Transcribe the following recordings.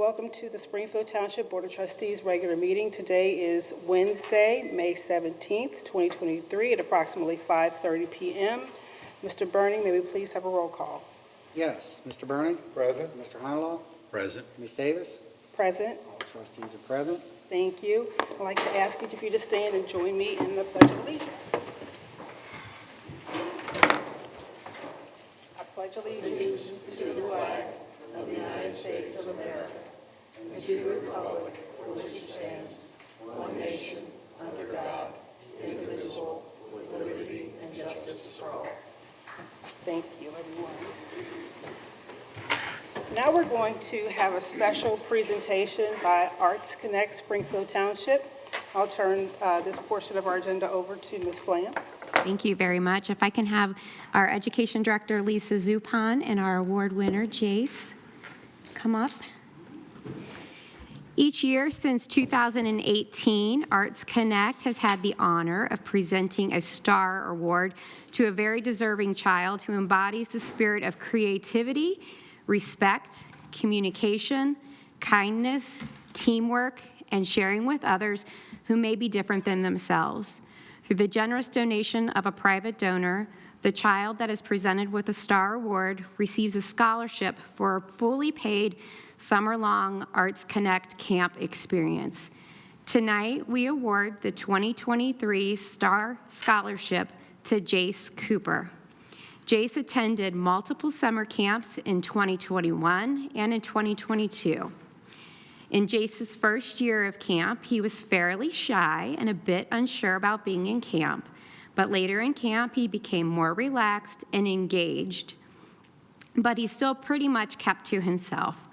Welcome to the Springfield Township Board of Trustees regular meeting. Today is Wednesday, May 17th, 2023 at approximately 5:30 p.m. Mr. Burning, may we please have a roll call? Yes. Mr. Burning? Present. Mr. Honolaw? Present. Ms. Davis? Present. All trustees are present. Thank you. I'd like to ask each of you to stand and join me in the Pledge of Allegiance. I pledge allegiance to the flag of the United States of America and to the republic for which it stands, one nation, under God, indivisible, with liberty and justice for all. Thank you, everyone. Now we're going to have a special presentation by Arts Connect Springfield Township. I'll turn this portion of our agenda over to Ms. Flam. Thank you very much. If I can have our Education Director, Lisa Zupan, and our award winner, Jace, come up. Each year since 2018, Arts Connect has had the honor of presenting a Star Award to a very deserving child who embodies the spirit of creativity, respect, communication, kindness, teamwork, and sharing with others who may be different than themselves. Through the generous donation of a private donor, the child that is presented with a Star Award receives a scholarship for a fully paid summer-long Arts Connect camp experience. Tonight, we award the 2023 Star Scholarship to Jace Cooper. Jace attended multiple summer camps in 2021 and in 2022. In Jace's first year of camp, he was fairly shy and a bit unsure about being in camp, but later in camp, he became more relaxed and engaged, but he still pretty much kept to himself.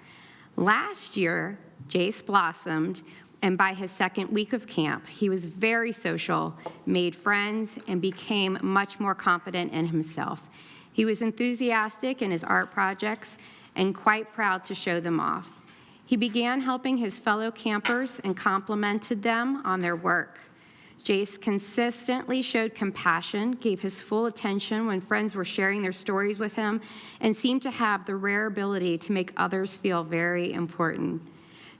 Last year, Jace blossomed, and by his second week of camp, he was very social, made friends, and became much more confident in himself. He was enthusiastic in his art projects and quite proud to show them off. He began helping his fellow campers and complimented them on their work. Jace consistently showed compassion, gave his full attention when friends were sharing their stories with him, and seemed to have the rare ability to make others feel very important.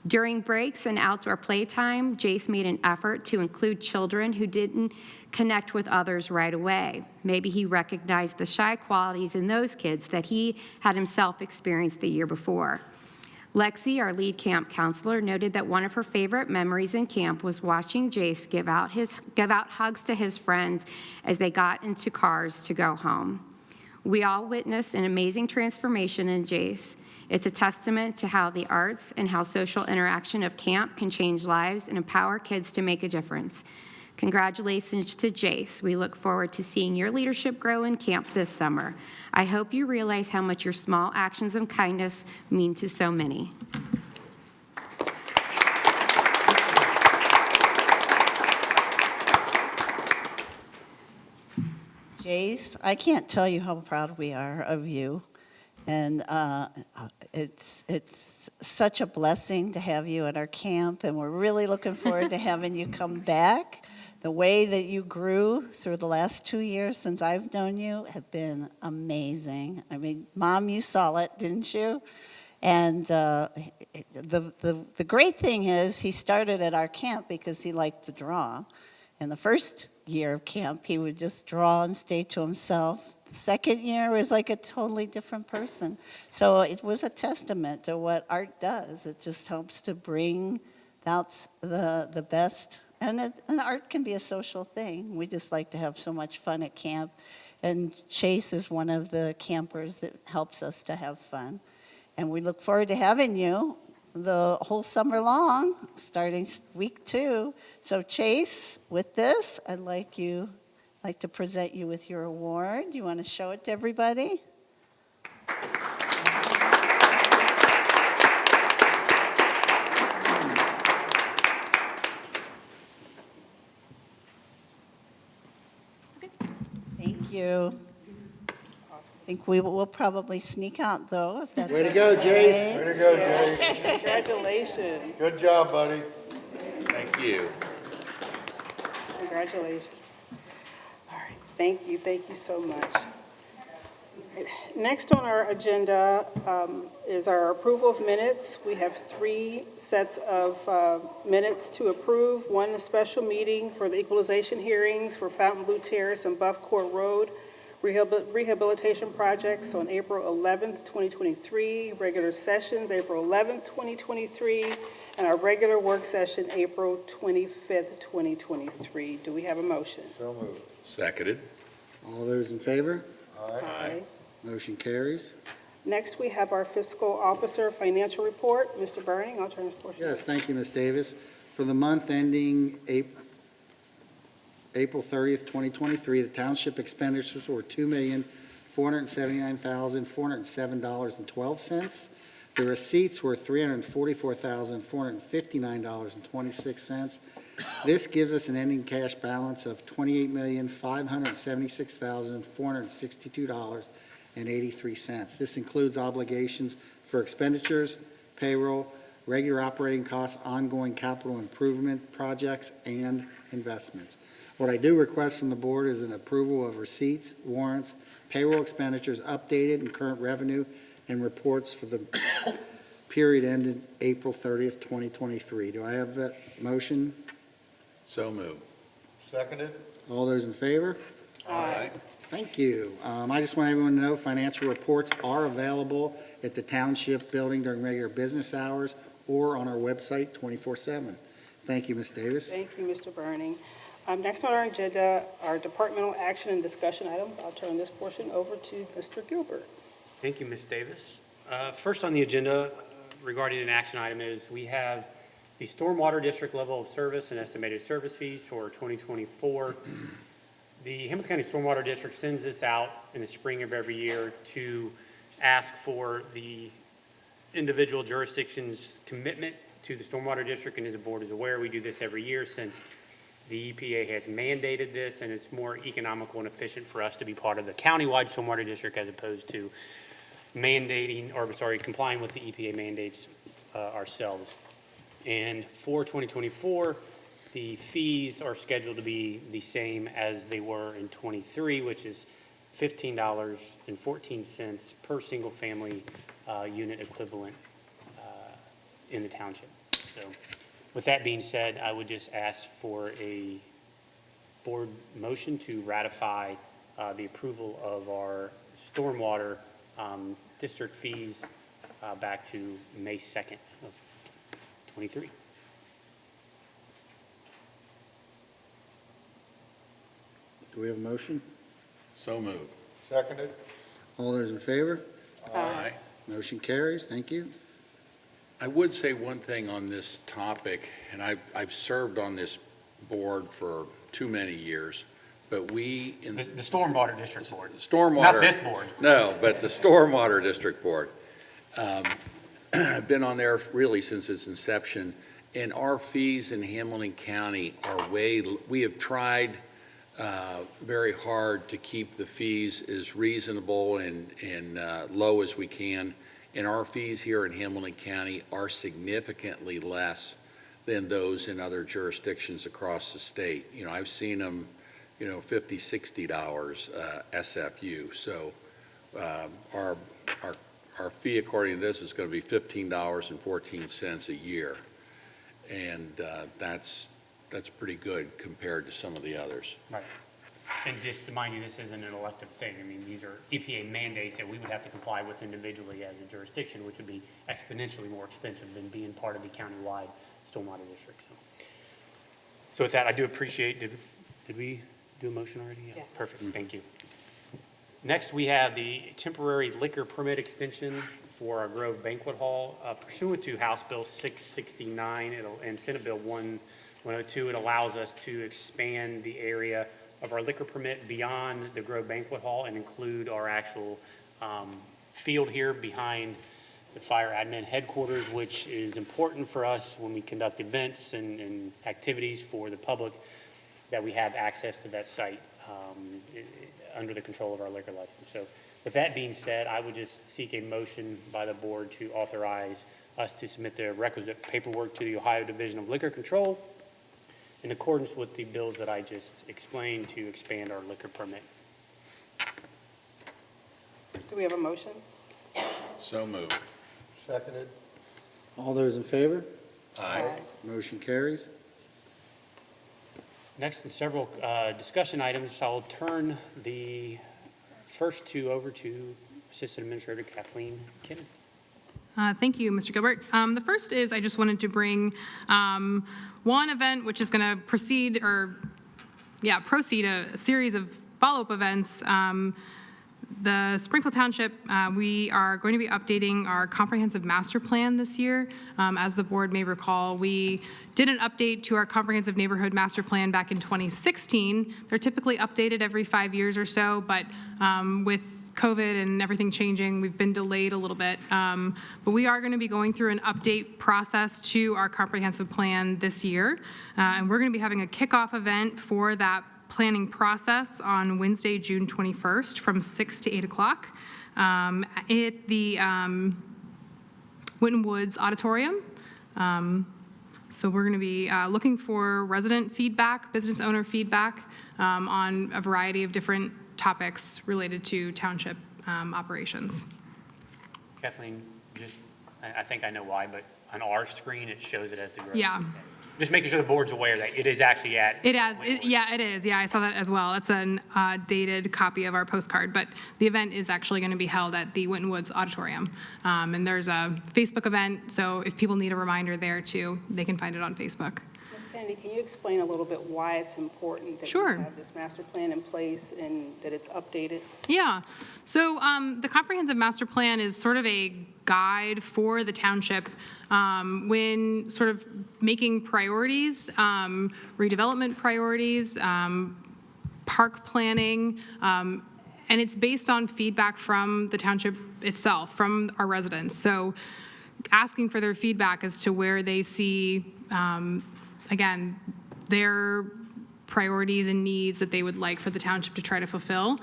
During breaks and outdoor playtime, Jace made an effort to include children who didn't connect with others right away. Maybe he recognized the shy qualities in those kids that he had himself experienced the year before. Lexi, our lead camp counselor, noted that one of her favorite memories in camp was watching Jace give out hugs to his friends as they got into cars to go home. We all witnessed an amazing transformation in Jace. It's a testament to how the arts and how social interaction of camp can change lives and empower kids to make a difference. Congratulations to Jace. We look forward to seeing your leadership grow in camp this summer. I hope you realize how much your small actions of kindness mean to so many. Jace, I can't tell you how proud we are of you. And it's such a blessing to have you at our camp, and we're really looking forward to having you come back. The way that you grew through the last 2 years since I've known you have been amazing. I mean, Mom, you saw it, didn't you? And the great thing is he started at our camp because he liked to draw. In the first year of camp, he would just draw and stay to himself. The second year was like a totally different person. So it was a testament to what art does. It just helps to bring out the best. And art can be a social thing. We just like to have so much fun at camp. And Chase is one of the campers that helps us to have fun. And we look forward to having you the whole summer long, starting week 2. So Chase, with this, I'd like to present you with your award. You want to show it to everybody? Thank you. I think we'll probably sneak out, though, if that's Way to go, Jace. Way to go, Jay. Congratulations. Good job, buddy. Thank you. Congratulations. All right. Thank you so much. Next on our agenda is our approval of minutes. We have 3 sets of minutes to approve. One, a special meeting for the equalization hearings for Fountain Blue Terrace and Buff Court Road rehabilitation projects on April 11th, 2023, regular sessions April 11th, 2023, and our regular work session April 25th, 2023. Do we have a motion? So moved. Seconded. All those in favor? Aye. Motion carries. Next, we have our fiscal officer financial report. Mr. Burning, I'll turn this portion. Yes, thank you, Ms. Davis. For the month ending April 30th, 2023, the township expenditures were $2,479,407.12. The receipts were $344,459.26. This gives us an ending cash balance of $28,576,462.83. This includes obligations for expenditures, payroll, regular operating costs, ongoing capital improvement projects, and investments. What I do request from the board is an approval of receipts, warrants, payroll expenditures, updated and current revenue, and reports for the period ended April 30th, 2023. Do I have that motion? So moved. Seconded. All those in favor? Aye. Thank you. I just want everyone to know financial reports are available at the Township building during regular business hours or on our website 24/7. Thank you, Ms. Davis. Thank you, Mr. Burning. Next on our agenda are departmental action and discussion items. I'll turn this portion over to Mr. Gilbert. Thank you, Ms. Davis. First on the agenda regarding an action item is we have the Stormwater District level of service and estimated service fees for 2024. The Hamilton County Stormwater District sends this out in the spring of every year to ask for the individual jurisdiction's commitment to the Stormwater District, and as the board is aware, we do this every year since the EPA has mandated this, and it's more economical and efficient for us to be part of the countywide stormwater district as opposed to complying with the EPA mandates ourselves. And for 2024, the fees are scheduled to be the same as they were in 23, which is $15.14 per single family unit equivalent in the township. So with that being said, I would just ask for a board motion to ratify the approval of our stormwater district fees back to May 2nd of 23. Do we have a motion? So moved. Seconded. All those in favor? Aye. Motion carries. Thank you. I would say one thing on this topic, and I've served on this board for too many years, but we in The Stormwater District Board. Stormwater. Not this board. No, but the Stormwater District Board. I've been on there really since its inception, and our fees in Hamilton County are we have tried very hard to keep the fees as reasonable and low as we can. And our fees here in Hamilton County are significantly less than those in other jurisdictions across the state. You know, I've seen them, $50, $60 SFU. So our fee, according to this, is going to be $15.14 a year, and that's pretty good compared to some of the others. Right. And just to mind you, this isn't an elective thing. I mean, these are EPA mandates that we would have to comply with individually as a jurisdiction, which would be exponentially more expensive than being part of the countywide stormwater district. So with that, I do appreciate, did we do a motion already? Yeah. Yes. Perfect, thank you. Next, we have the temporary liquor permit extension for our Grove Banquet Hall. Pursuant to House Bill 669 and Senate Bill 102, it allows us to expand the area of our liquor permit beyond the Grove Banquet Hall and include our actual field here behind the fire admin headquarters, which is important for us when we conduct events and activities for the public, that we have access to that site under the control of our liquor license. So with that being said, I would just seek a motion by the board to authorize us to submit the requisite paperwork to the Ohio Division of Liquor Control in accordance with the bills that I just explained to expand our liquor permit. Do we have a motion? So moved. Seconded. All those in favor? Aye. Motion carries. Next, in several discussion items, I'll turn the first two over to Assistant Administrator Kathleen Kinnon. Thank you, Mr. Gilbert. The first is I just wanted to bring one event which is going to proceed a series of follow-up events. The Springfield Township, we are going to be updating our comprehensive master plan this year. As the board may recall, we did an update to our comprehensive neighborhood master plan back in 2016. They're typically updated every 5 years or so, but with COVID and everything changing, we've been delayed a little bit. But we are going to be going through an update process to our comprehensive plan this year. And we're going to be having a kickoff event for that planning process on Wednesday, June 21st from 6 to 8 o'clock at the Winton Woods Auditorium. So we're going to be looking for resident feedback, business owner feedback on a variety of different topics related to township operations. Kathleen, I think I know why, but on our screen, it shows it as the grove. Yeah. Just making sure the board's aware that it is actually at. It is. Yeah, I saw that as well. It's a dated copy of our postcard, but the event is actually going to be held at the Winton Woods Auditorium. And there's a Facebook event, so if people need a reminder there too, they can find it on Facebook. Ms. Kennedy, can you explain a little bit why it's important that Sure. we have this master plan in place and that it's updated? Yeah. So the comprehensive master plan is sort of a guide for the township when sort of making priorities, redevelopment priorities, park planning, and it's based on feedback from the township itself, from our residents. So asking for their feedback as to where they see, again, their priorities and needs that they would like for the township to try to fulfill.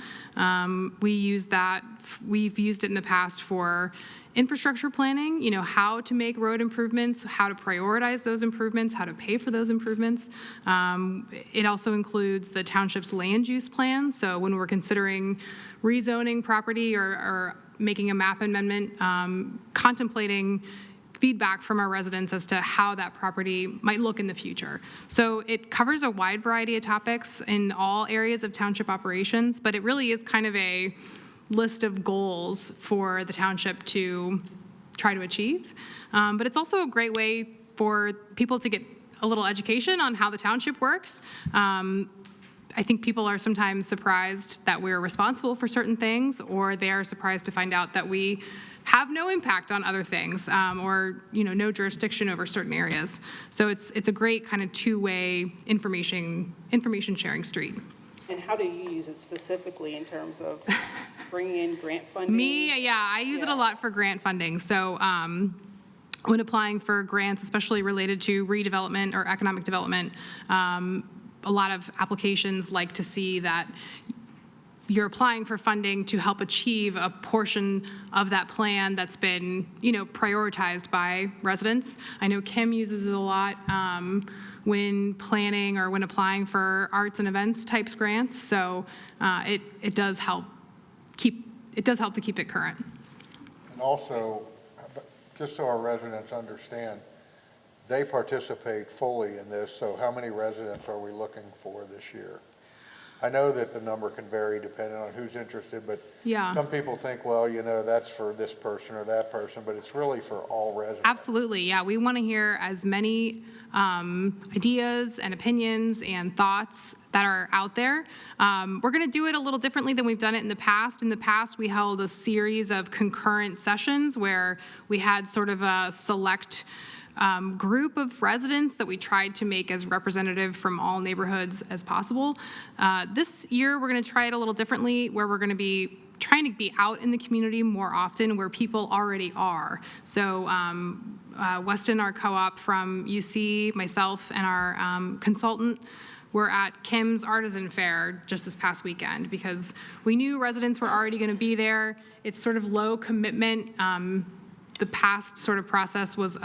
We've used it in the past for infrastructure planning, how to make road improvements, how to prioritize those improvements, how to pay for those improvements. It also includes the township's land use plan. So when we're considering rezoning property or making a map amendment, contemplating feedback from our residents as to how that property might look in the future. So it covers a wide variety of topics in all areas of township operations, but it really is kind of a list of goals for the township to try to achieve. But it's also a great way for people to get a little education on how the township works. I think people are sometimes surprised that we're responsible for certain things, or they are surprised to find out that we have no impact on other things, or no jurisdiction over certain areas. So it's a great kind of two-way information sharing street. And how do you use it specifically in terms of bringing in grant funding? I use it a lot for grant funding. So when applying for grants, especially related to redevelopment or economic development, a lot of applications like to see that you're applying for funding to help achieve a portion of that plan that's been, prioritized by residents. I know Kim uses it a lot when planning or when applying for arts and events types grants. So it does help to keep it current. And also, just so our residents understand, they participate fully in this, so how many residents are we looking for this year? I know that the number can vary depending on who's interested, but Yeah. some people think, well, that's for this person or that person, but it's really for all residents. Absolutely, yeah. We want to hear as many ideas and opinions and thoughts that are out there. We're going to do it a little differently than we've done it in the past. In the past, we held a series of concurrent sessions where we had sort of a select group of residents that we tried to make as representative from all neighborhoods as possible. This year, we're going to try it a little differently, where we're going to be trying to be out in the community more often where people already are. So Weston, our co-op from UC, myself, and our consultant were at Kim's Artisan Fair just this past weekend because we knew residents were already going to be there. It's sort of low commitment. The past sort of process was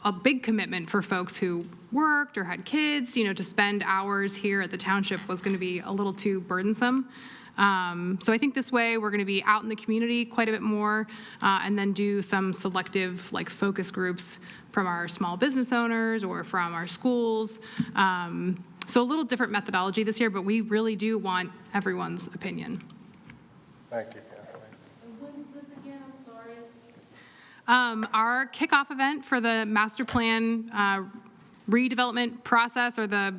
a big commitment for folks who worked or had kids, to spend hours here at the township was going to be a little too burdensome. So I think this way, we're going to be out in the community quite a bit more, and then do some selective, like, focus groups from our small business owners or from our schools. So a little different methodology this year, but we really do want everyone's opinion. Thank you, Kathleen. Our kickoff event for the master plan redevelopment process, or the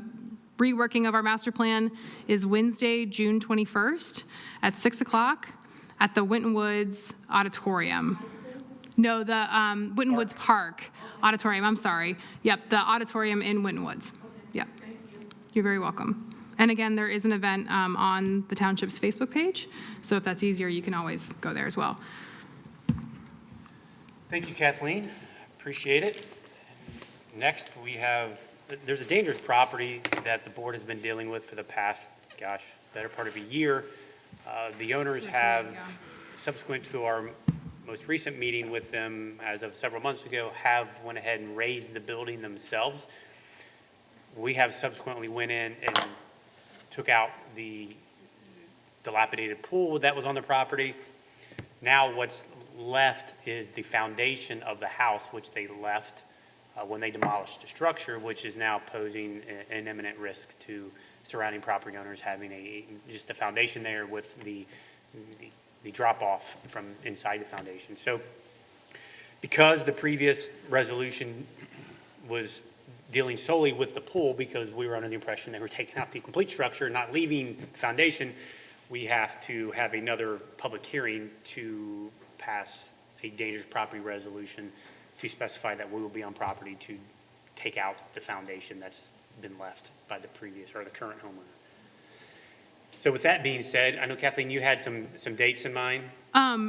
reworking of our master plan, is Wednesday, June 21st at 6 o'clock at the Winton Woods Auditorium. No, the Winton Woods Park Auditorium, I'm sorry. Yep, the auditorium in Winton Woods. Yep. You're very welcome. And again, there is an event on the Township's Facebook page, so if that's easier, you can always go there as well. Thank you, Kathleen. Appreciate it. Next, there's a dangerous property that the board has been dealing with for the past, better part of a year. The owners have, subsequent to our most recent meeting with them as of several months ago, have went ahead and raised the building themselves. We have subsequently went in and took out the dilapidated pool that was on the property. Now what's left is the foundation of the house, which they left when they demolished the structure, which is now posing an imminent risk to surrounding property owners, having just a foundation there with the drop off from inside the foundation. So because the previous resolution was dealing solely with the pool, because we were under the impression they were taking out the complete structure, not leaving the foundation, we have to have another public hearing to pass a dangerous property resolution to specify that we will be on property to take out the foundation that's been left by the previous or the current homeowner. So with that being said, I know, Kathleen, you had some dates in mind.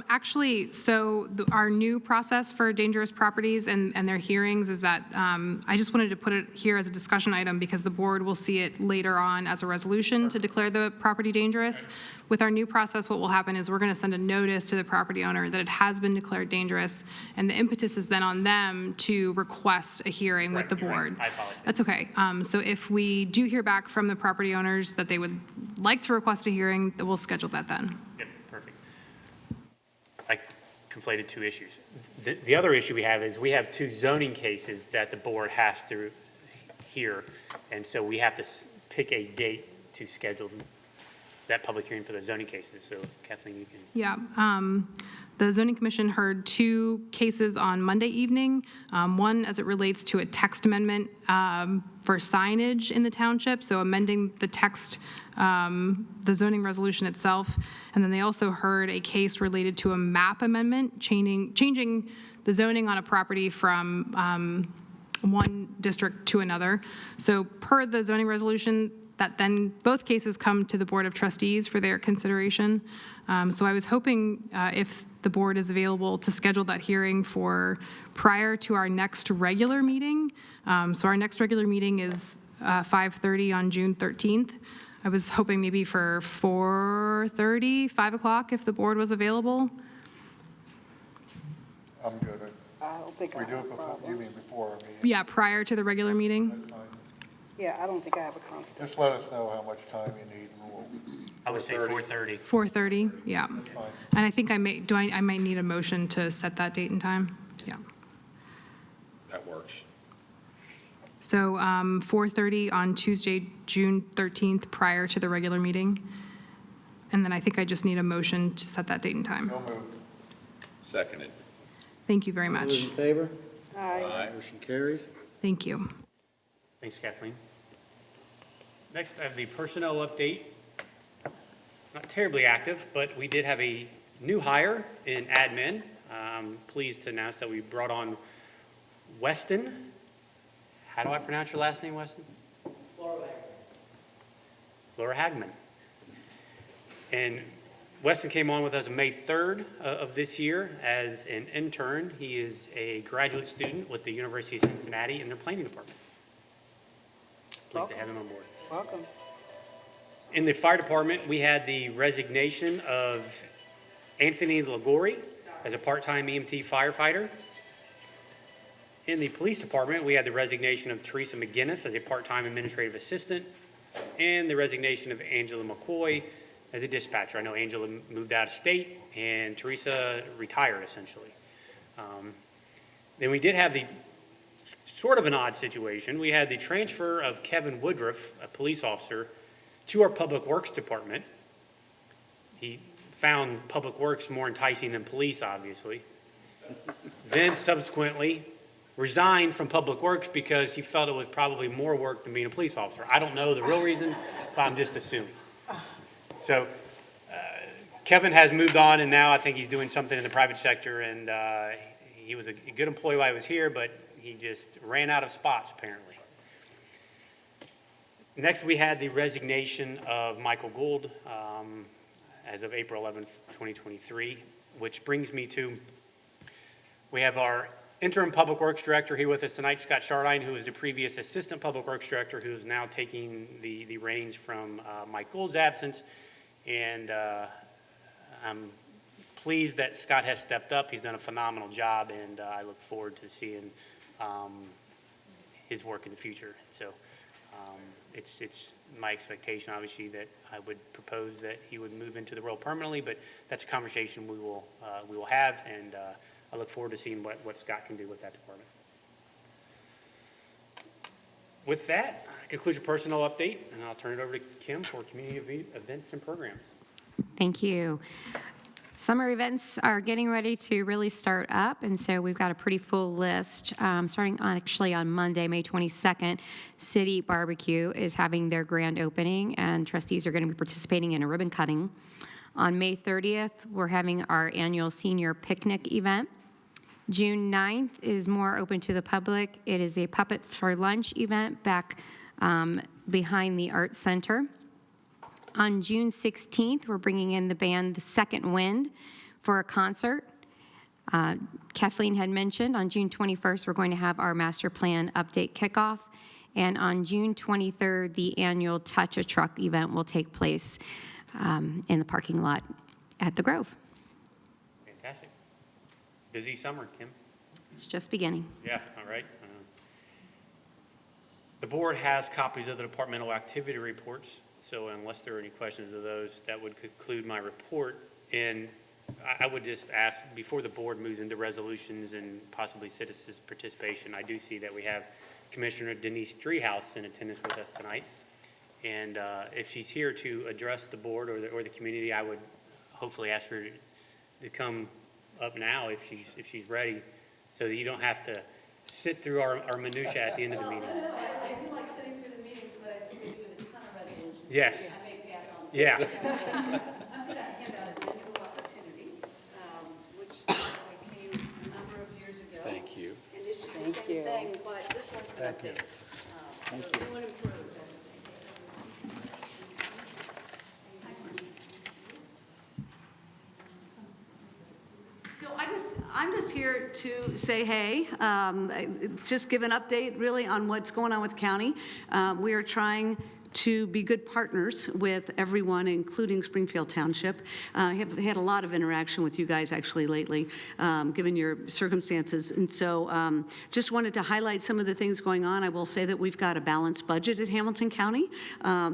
Actually, so our new process for dangerous properties and their hearings is that I just wanted to put it here as a discussion item because the board will see it later on as a resolution to declare the property dangerous. With our new process, what will happen is we're going to send a notice to the property owner that it has been declared dangerous, and the impetus is then on them to request a hearing with the board. I apologize. That's okay. So if we do hear back from the property owners that they would like to request a hearing, then we'll schedule that then. Yep, perfect. I conflated two issues. The other issue we have is we have two zoning cases that the board has to hear, and so we have to pick a date to schedule that public hearing for the zoning cases. So Kathleen, you can. Yeah. The zoning commission heard two cases on Monday evening. One as it relates to a text amendment for signage in the township, so amending the text, the zoning resolution itself. And then they also heard a case related to a map amendment, changing the zoning on a property from one district to another. So per the zoning resolution, that then both cases come to the Board of Trustees for their consideration. So I was hoping if the board is available to schedule that hearing for prior to our next regular meeting. So our next regular meeting is 5:30 on June 13th. I was hoping maybe for 4:30, 5 o'clock if the board was available. I'm good. I don't think I We do have it a before, you problem. mean before our meeting? Yeah, prior to the regular meeting. That's fine. Yeah, I don't think I have a conflict. Just let us know how much time you need and we'll. I would say 4:30. 4:30, yeah. That's fine. And I think I might need a motion to set that date and time. Yeah. That works. So 4:30 on Tuesday, June 13th, prior to the regular meeting. And then I think I just need a motion to set that date and time. So moved. Seconded. Thank you very All those much. in favor? Aye. Motion carries. Thank you. Thanks, Kathleen. Next, I have the personnel update. Not terribly active, but we did have a new hire in admin. Pleased to announce that we brought on Weston. How do I pronounce your last name, Weston? Laura Hagman. And Weston came on with us May 3rd of this year as an intern. He is a graduate student with the University of Cincinnati in their planning department. Pleased to have him on board. Welcome. In the fire department, we had the resignation of Anthony Lagori as a part-time EMT firefighter. In the police department, we had the resignation of Teresa McGinnis as a part-time administrative assistant, and the resignation of Angela McCoy as a dispatcher. I know Angela moved out of state, and Teresa retired, essentially. Then we did have the sort of an odd situation. We had the transfer of Kevin Woodruff, a police officer, to our Public Works Department. He found Public Works more enticing than police, obviously. Then subsequently resigned from Public Works because he felt it was probably more work than being a police officer. I don't know the real reason, but I'm just assuming. So Kevin has moved on, and now I think he's doing something in the private sector, and he was a good employee while he was here, but he just ran out of spots, apparently. Next, we had the resignation of Michael Gould as of April 11th, 2023, which brings me to, we have our interim Public Works Director here with us tonight, Scott Schardine, who was the previous Assistant Public Works Director, who is now taking the reins from Mike Gould's absence. And I'm pleased that Scott has stepped up. He's done a phenomenal job, and I look forward to seeing his work in the future. So it's my expectation, obviously, that I would propose that he would move into the role permanently, but that's a conversation we will have, and I look forward to seeing what Scott can do with that department. With that, concludes your personnel update, and I'll turn it over to Kim for community events and programs. Thank you. Summer events are getting ready to really start up, and so we've got a pretty full list. Starting on Monday, May 22nd, City Barbecue is having their grand opening, and trustees are going to be participating in a ribbon cutting. On May 30th, we're having our annual senior picnic event. June 9th is more open to the public. It is a Puppet for Lunch event back behind the Arts Center. On June 16th, we're bringing in the band The Second Wind for a concert. Kathleen had mentioned on June 21st, we're going to have our master plan update kickoff. And on June 23rd, the annual Touch a Truck event will take place in the parking lot at the Grove. Fantastic. Busy summer, Kim. It's just beginning. Yeah, all right. The board has copies of the departmental activity reports, so unless there are any questions of those, that would conclude my report. And I would just ask, before the board moves into resolutions and possibly citizens' participation, I do see that we have Commissioner Denise Driehaus in attendance with us tonight. And if she's here to address the board or the community, I would hopefully ask her to come up now if she's ready, so that you don't have to sit through our minutia at the end of the meeting. No, I do like sitting through the meetings, but I see that you have a ton of resolutions. Yes. I may pass on. Yeah. I'm going to hand out a new opportunity, which I came a number of years ago. Thank you. And issued the same thing, but this one's been updated. So new and improved. So I'm just here to say hey, just give an update really on what's going on with the county. We are trying to be good partners with everyone, including Springfield Township. I have had a lot of interaction with you guys actually lately, given your circumstances. And so just wanted to highlight some of the things going on. I will say that we've got a balanced budget at Hamilton County.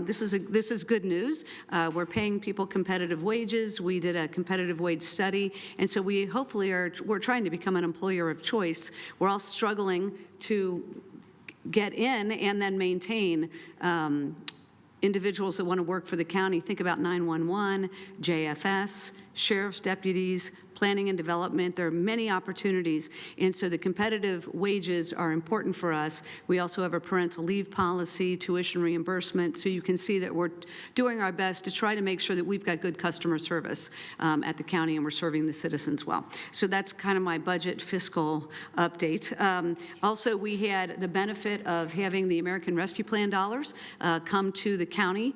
This is good news. We're paying people competitive wages. We did a competitive wage study. And so we hopefully we're trying to become an employer of choice. We're all struggling to get in and then maintain individuals that want to work for the county. Think about 911, JFS, sheriff's deputies, planning and development. There are many opportunities, and so the competitive wages are important for us. We also have a parental leave policy, tuition reimbursement, so you can see that we're doing our best to try to make sure that we've got good customer service at the county and we're serving the citizens well. So that's kind of my budget fiscal update. Also, we had the benefit of having the American Rescue Plan dollars come to the county.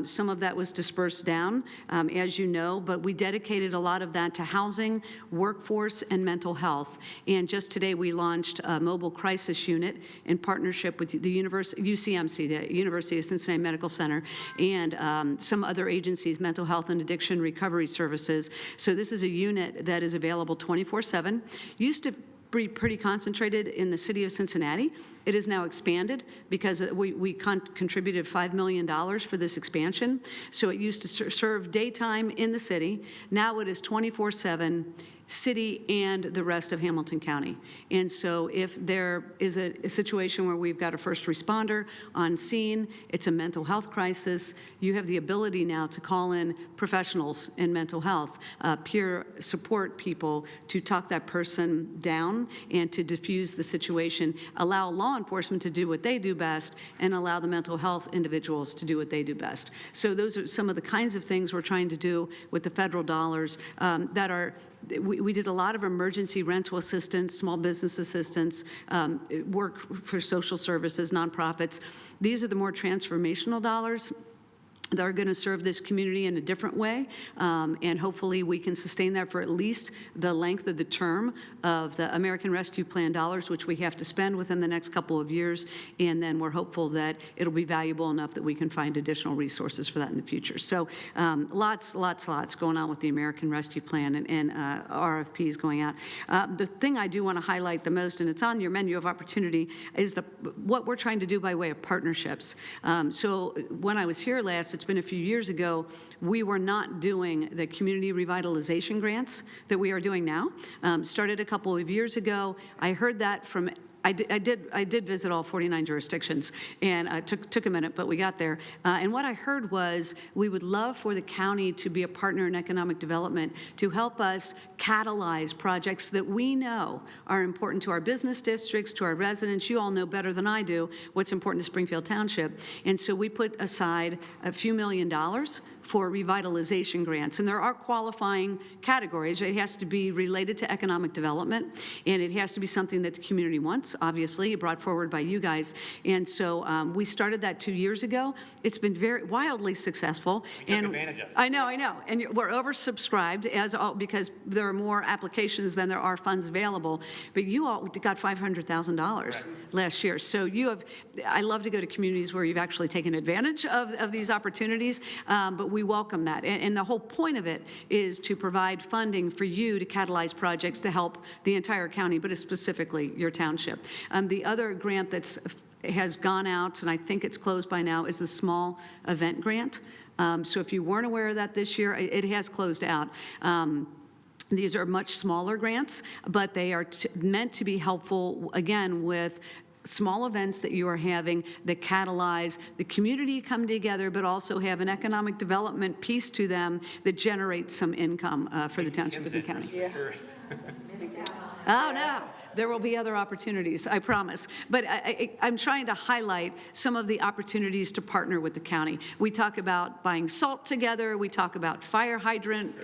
Some of that was dispersed down, as you know, but we dedicated a lot of that to housing, workforce, and mental health. And just today we launched a mobile crisis unit in partnership with the UCMC, the University of Cincinnati Medical Center, and some other agencies, mental health and addiction recovery services. So this is a unit that is available 24/7. Used to pretty concentrated in the city of Cincinnati. It is now expanded because we contributed $5 million for this expansion. So it used to serve daytime in the city. Now it is 24/7, city and the rest of Hamilton County. And so if there is a situation where we've got a first responder on scene, it's a mental health crisis, you have the ability now to call in professionals in mental health, peer support people to talk that person down and to diffuse the situation, allow law enforcement to do what they do best, and allow the mental health individuals to do what they do best. So those are some of the kinds of things we're trying to do with the federal dollars that are. We did a lot of emergency rental assistance, small business assistance, work for social services, nonprofits. These are the more transformational dollars that are going to serve this community in a different way, and hopefully we can sustain that for at least the length of the term of the American Rescue Plan dollars, which we have to spend within the next couple of years, and then we're hopeful that it'll be valuable enough that we can find additional resources for that in the future. So lots going on with the American Rescue Plan and RFPs going out. The thing I do want to highlight the most, and it's on your menu of opportunity, is what we're trying to do by way of partnerships. So when I was here last, it's been a few years ago, we were not doing the community revitalization grants that we are doing now. Started a couple of years ago. I heard that from I did visit all 49 jurisdictions, and took a minute, but we got there. And what I heard was we would love for the county to be a partner in economic development to help us catalyze projects that we know are important to our business districts, to our residents. You all know better than I do what's important to Springfield Township. And so we put aside a few $1 million for revitalization grants. And there are qualifying categories. It has to be related to economic development, and it has to be something that the community wants, obviously, brought forward by you guys. And so we started that 2 years ago. It's been wildly successful. We took advantage of it. I know. And we're oversubscribed because there are more applications than there are funds available. But you all got $500,000 last year. So I love to go to communities where you've actually taken advantage of these opportunities, but we welcome that. And the whole point of it is to provide funding for you to catalyze projects to help the entire county, but specifically your township. The other grant has gone out, and I think it's closed by now, is the small event grant. So if you weren't aware of that this year, it has closed out. These are much smaller grants, but they are meant to be helpful, again, with small events that you are having that catalyze the community come together, but also have an economic development piece to them that generates some income for the township of the county. Yeah. Sure. Oh, no. There will be other opportunities, I promise. But I'm trying to highlight some of the opportunities to partner with the county. We talk about buying salt together. We talk about fire hydrant,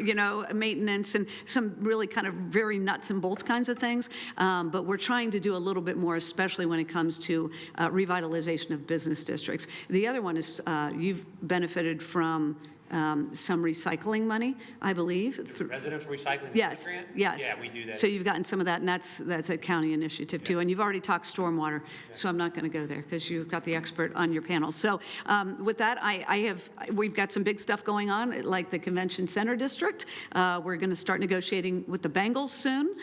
maintenance, and some really kind of very nuts and bolts kinds of things. But we're trying to do a little bit more, especially when it comes to revitalization of business districts. The other one is you've benefited from some recycling money, I believe. Residential recycling Yes, grant? yes. Yeah, we do that. So you've gotten some of that, and that's a county initiative too. And you've already talked stormwater, so I'm not going to go there because you've got the expert on your panel. So with that, we've got some big stuff going on, like the Convention Center District. We're going to start negotiating with the Bengals soon.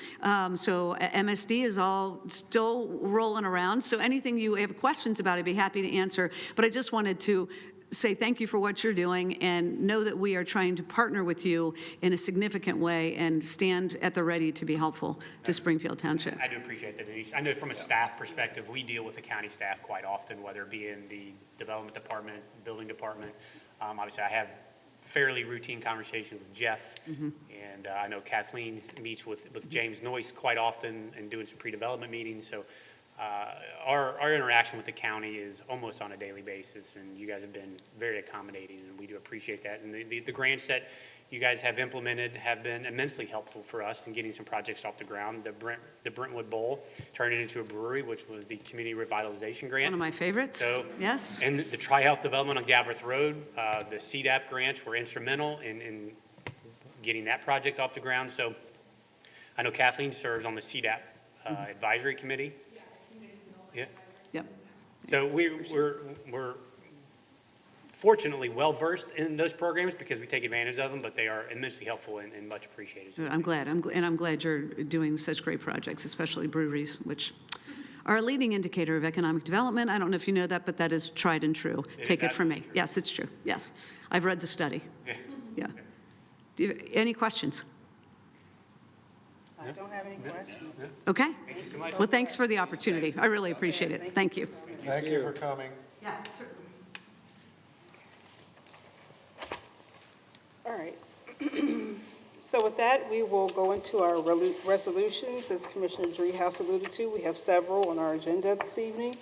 So MSD is all still rolling around. So anything you have questions about, I'd be happy to answer. But I just wanted to say thank you for what you're doing and know that we are trying to partner with you in a significant way and stand at the ready to be helpful to Springfield Township. I do appreciate that, Denise. I know from a staff perspective, we deal with the county staff quite often, whether it be in the development department, building department. Obviously, I have fairly routine conversations with Jeff, and I know Kathleen meets with James Noyce quite often and doing some pre-development meetings. So our interaction with the county is almost on a daily basis, and you guys have been very accommodating, and we do appreciate that. And the grants that you guys have implemented have been immensely helpful for us in getting some projects off the ground. The Brentwood Bowl turned it into a brewery, which was the community revitalization grant. One of my favorites. So, yes. And the Tri-Health development on Galbraith Road, the CDAP grants were instrumental in getting that project off the ground. So I know Kathleen serves on the CDAP advisory committee. Yeah. Yep. So we're fortunately well-versed in those programs because we take advantage of them, but they are immensely helpful and much appreciated. So I'm glad, and I'm glad you're doing such great projects, especially breweries, which are a leading indicator of economic development. I don't know if you know that, but that is tried and true. Take it from me. True. Yes, it's true. Yes. I've read the study. Yeah. Any questions? I don't have any questions. Okay. Thank you so much. Well, thanks for the opportunity. I really appreciate it. Thank you. Thank you for coming. Yeah, certainly. All right. So with that, we will go into our resolutions. As Commissioner Dreehouse alluded to, we have several on our agenda this evening.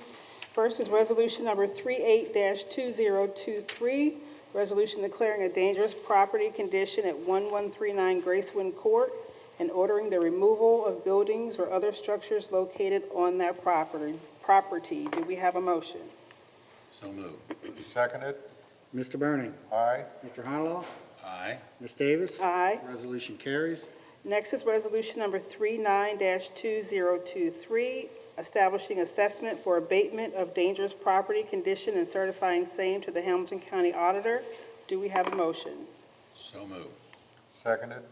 First is resolution number 38-2023, resolution declaring a dangerous property condition at 1139 Gracewind Court and ordering the removal of buildings or other structures located on that property. Do we have a motion? So moved. Seconded? Mr. Burning. Aye. Mr. Honolo. Aye. Ms. Davis. Aye. Resolution carries. Next is resolution number 39-2023, establishing assessment for abatement of dangerous property condition and certifying same to the Hamilton County Auditor. Do we have a motion? So moved. Seconded?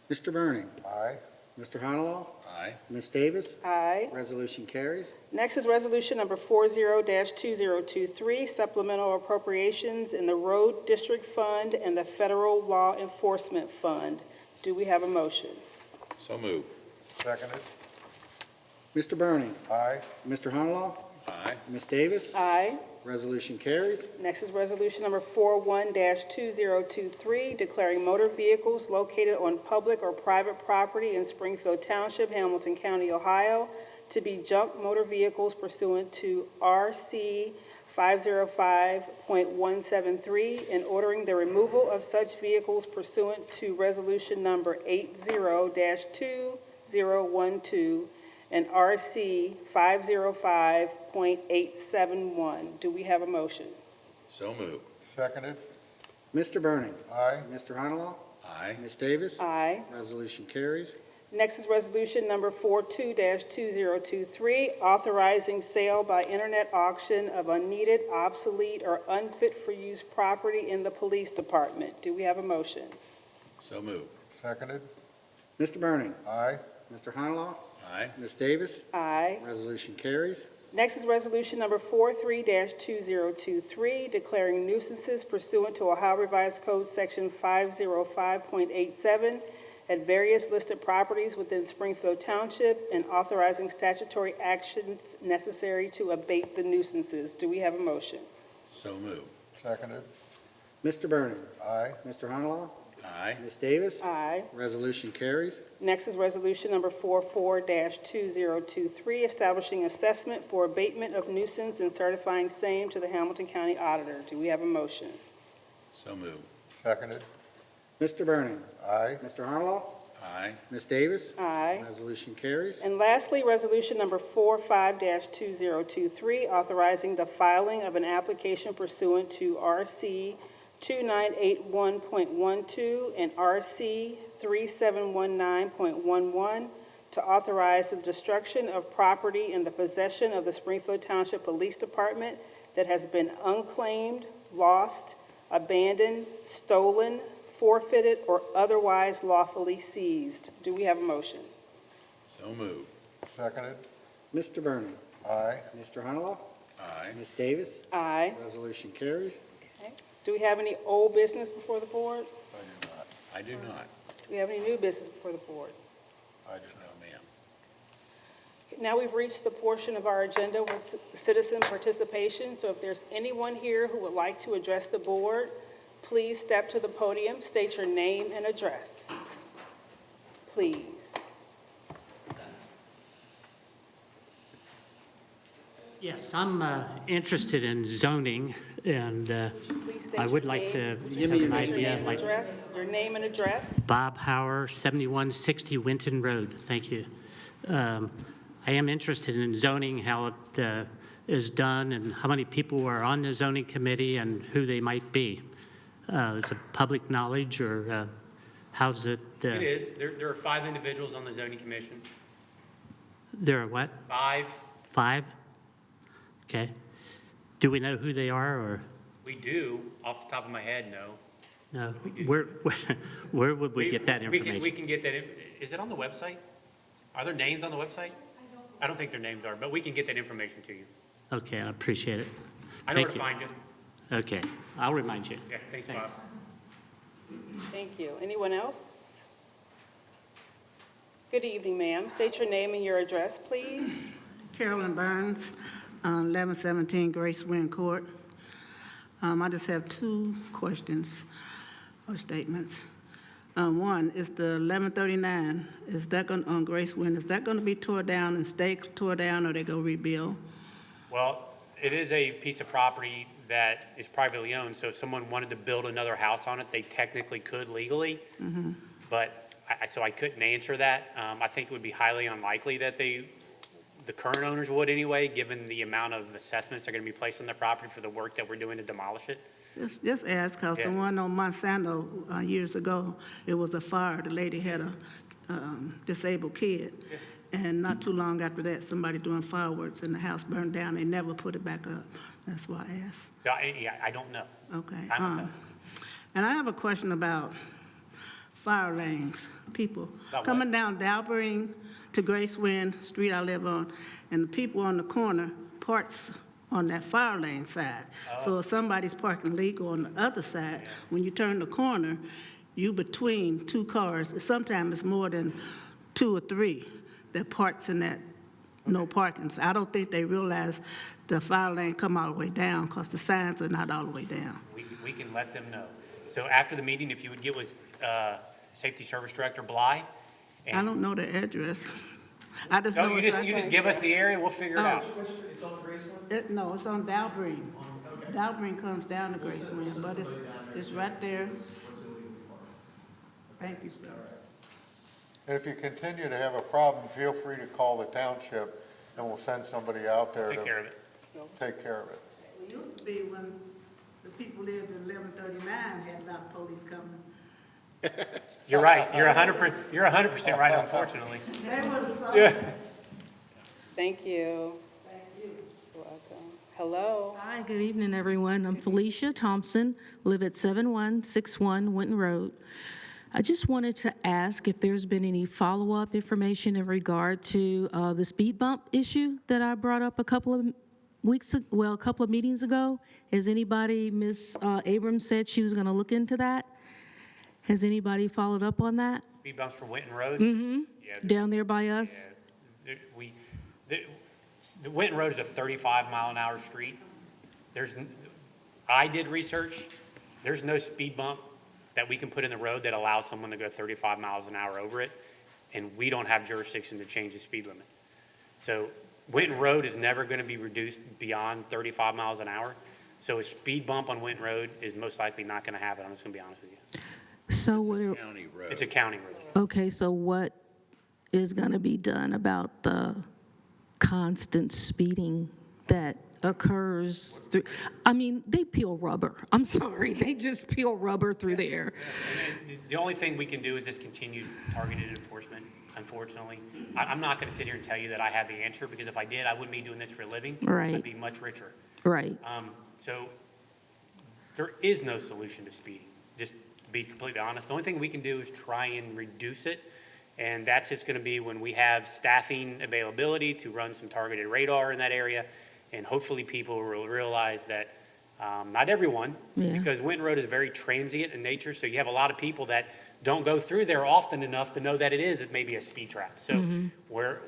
Mr. Burning. Aye. Mr. Honolo. Aye. Ms. Davis. Aye. Resolution carries. Next is resolution number 40-2023, supplemental appropriations in the Road District Fund and the Federal Law Enforcement Fund. Do we have a motion? So moved. Seconded? Mr. Burning. Aye. Mr. Honolo. Aye. Ms. Davis. Aye. Resolution carries. Next is resolution number 41-2023, declaring motor vehicles located on public or private property in Springfield Township, Hamilton County, Ohio, to be junk motor vehicles pursuant to RC 505.173, and ordering the removal of such vehicles pursuant to resolution number 80-2012 and RC 505.871. Do we have a motion? So moved. Seconded? Mr. Burning. Aye. Mr. Honolo. Aye. Ms. Davis. Aye. Resolution carries. Next is resolution number 42-2023, authorizing sale by internet auction of unneeded, obsolete, or unfit for use property in the police department. Do we have a motion? So moved. Seconded? Mr. Burning. Aye. Mr. Honolo. Aye. Ms. Davis. Aye. Resolution carries. Next is resolution number 43-2023, declaring nuisances pursuant to Ohio Revised Code Section 505.87 at various listed properties within Springfield Township and authorizing statutory actions necessary to abate the nuisances. Do we have a motion? So moved. Seconded? Mr. Burning. Aye. Mr. Honolo. Aye. Ms. Davis. Aye. Resolution carries. Next is resolution number 44-2023, establishing assessment for abatement of nuisance and certifying same to the Hamilton County Auditor. Do we have a motion? So moved. Seconded? Mr. Burning. Aye. Mr. Honolo. Aye. Ms. Davis. Aye. Resolution carries. And lastly, resolution number 45-2023, authorizing the filing of an application pursuant to RC 2981.12 and RC 3719.11 to authorize the destruction of property in the possession of the Springfield Township Police Department that has been unclaimed, lost, abandoned, stolen, forfeited, or otherwise lawfully seized. Do we have a motion? So moved. Seconded? Mr. Burning. Aye. Mr. Honolo. Aye. Ms. Davis. Aye. Resolution carries. Okay. Do we have any old business before the board? I do not. Do we have any new business before the board? I do not, ma'am. Now we've reached the portion of our agenda with citizen participation, so if there's anyone here who would like to address the board, please step to the podium, state your name and address. Please. Yes, I'm interested in zoning, and Please state I would your like name. to Give have me an your State your idea, name and like address. Your name and address. Bob Hauer, 7160 Winton Road. Thank you. I am interested in zoning, how it is done, and how many people are on the zoning committee, and who they might be. Is it public knowledge, or how's it? It is. There are 5 individuals on the zoning commission. There are what? 5. 5? Okay. Do we know who they are, or? We do, off the top of my head, no. No, where would we get that We information? can get that, is it on the website? Are there names on the website? I don't think their names are, but we can get that information to you. Okay, I appreciate it. I know where Thank to find you. Okay, I'll remind you. Yeah, thanks, Thanks. Bob. Thank you. Anyone else? Good evening, ma'am. State your name and your address, please. Carolyn Burns, 1117 Grace Wynn Court. I just have two questions or statements. One is the 1139, is that going, on Grace Wynn, is that going to be tore down and stay tore down, or they go rebuild? Well, it is a piece of property that is privately owned, so if someone wanted to build another house on it, they technically could legally. But, so I couldn't answer that. I think it would be highly unlikely that the current owners would anyway, given the amount of assessments that are going to be placed on the property for the work that we're doing to demolish it. Just ask, because the Yeah. one on Monsanto years ago, it was a fire. The lady had a disabled kid. And not too long after that, somebody doing fireworks and the house burned down. They never put it back up. That's why I asked. Yeah, I don't know. Okay. Time will tell. And I have a question about fire lanes, people About what? coming down Dalbreen to Grace Wynn, street I live on, and the people on the corner parks on that fire lane side. So if somebody's parking legal on the other side, when you turn the corner, you between two cars. Sometimes it's more than two or three that parks in that no parking. So I don't think they realize the fire lane come all the way down, because the signs are not all the way down. We can let them know. So after the meeting, if you would get with Safety Service Director Bly. I don't know the address. I just No, know you it's just, right you just there. give us the area, we'll figure it Oh. out. No, it's on Dalbreen. Dalbreen comes down to Grace Wynn, but it's right there. Thank you, sir. And if you continue to have a problem, feel free to call the township, and we'll send somebody out there Take care of to it. take care of it. It used to be when the people lived in 1139 had a lot of police coming. You're right, you're 100% right, unfortunately. They would have saw Yeah. it. Thank you. You're welcome. Hello. Hi, good evening, everyone. I'm Felicia Thompson, live at 7161 Winton Road. I just wanted to ask if there's been any follow-up information in regard to the speed bump issue that I brought up a couple of meetings ago. Has anybody, Ms. Abrams said she was going to look into that? Has anybody followed up on that? Speed bumps for Winton Road? Yeah, Down there by us? yeah. The Winton Road is a 35-mile-an-hour street. I did research, there's no speed bump that we can put in the road that allows someone to go 35 miles an hour over it, and we don't have jurisdiction to change the speed limit. So Winton Road is never going to be reduced beyond 35 miles an hour. So a speed bump on Winton Road is most likely not going to happen. I'm just going to be honest with you. So It's what a are, county road. It's a county road. okay, so what is going to be done about the constant speeding that occurs through, I mean, they peel rubber. I'm sorry, they just peel rubber through there. And the only thing we can do is just continue targeted enforcement, unfortunately. I'm not going to sit here and tell you that I have the answer, because if I did, I wouldn't be doing this for a living. Right. I'd be much richer. Right. So there is no solution to speeding, just to be completely honest. The only thing we can do is try and reduce it, and that's just going to be when we have staffing availability to run some targeted radar in that area, and hopefully people will realize that, not everyone, Yeah. because Winton Road is very transient in nature, so you have a lot of people that don't go through there often enough to know that it may be a speed trap. So we're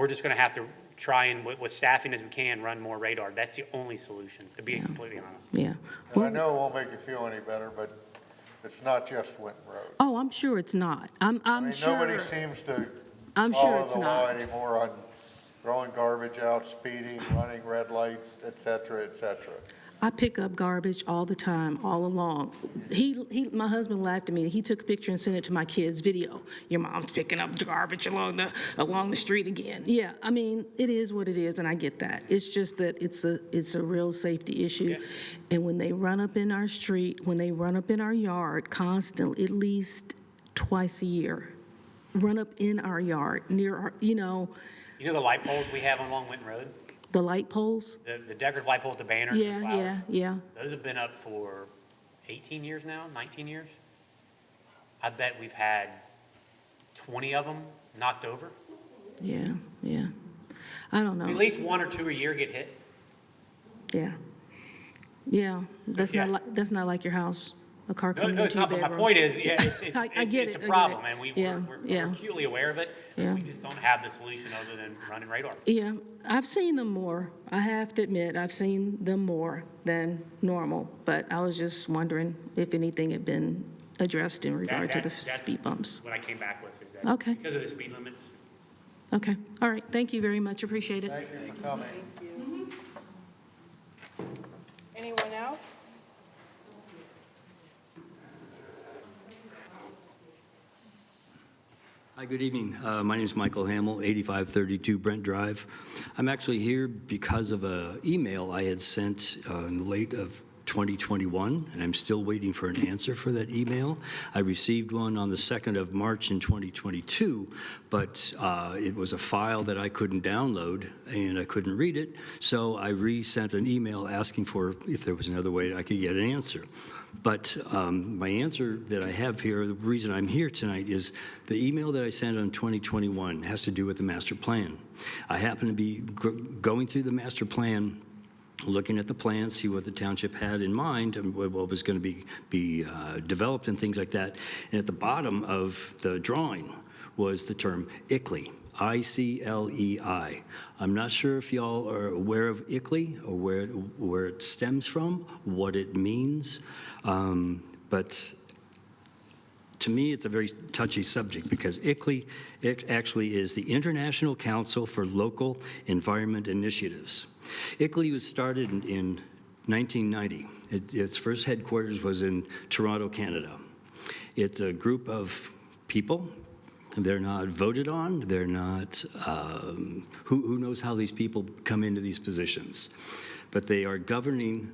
just going to have to try and, with staffing as we can, run more radar. That's the only solution, to be completely honest. Yeah. And I know it won't make you feel any better, but it's not just Winton Road. Oh, I'm sure it's not. I'm I mean, sure. nobody seems to I'm sure follow it's the law not. anymore on throwing garbage out, speeding, running red lights, et cetera, et cetera. I pick up garbage all the time, all along. My husband laughed at me. He took a picture and sent it to my kids. Video. Your mom's picking up garbage along the street again. Yeah, I mean, it is what it is, and I get that. It's just that it's a real safety issue. Yeah. And when they run up in our street, when they run up in our yard constantly, at least twice a year, run up in our yard near our, You know the light poles we have along Winton Road? The light poles? The decorative light poles, the banners and flowers. Yeah. Those have been up for 18 years now, 19 years. I bet we've had 20 of them knocked over. Yeah. I don't know. At least 1 or 2 a year get hit. Yeah. That's Yeah. not like your house, a car coming No, it's into not, your but my bedroom. point is, yeah, I get it's it, a I get problem, it. and Yeah. we're acutely aware of it. Yeah. We just don't have the solution other than running radar. Yeah, I've seen them more. I have to admit, I've seen them more than normal, but I was just wondering if anything had been addressed in regard to the That's speed bumps. what I came back with, is that Okay. because of the speed limits. Okay, all right, thank you very much, appreciate it. Thank you for coming. Anyone else? Hi, good evening. My name is Michael Hamill, 8532 Brent Drive. I'm actually here because of an email I had sent in late of 2021, and I'm still waiting for an answer for that email. I received one on the 2nd of March in 2022, but it was a file that I couldn't download, and I couldn't read it, so I resent an email asking for if there was another way I could get an answer. But my answer that I have here, the reason I'm here tonight is the email that I sent on 2021 has to do with the master plan. I happen to be going through the master plan, looking at the plan, see what the township had in mind and what was going to be developed and things like that. And at the bottom of the drawing was the term ICLEI. I-C-L-E-I. I'm not sure if y'all are aware of ICLEI or where it stems from, what it means, but to me it's a very touchy subject because ICLEI actually is the International Council for Local Environment Initiatives. ICLEI was started in 1990. Its first headquarters was in Toronto, Canada. It's a group of people. They're not voted on. They're not, who knows how these people come into these positions. But they are governing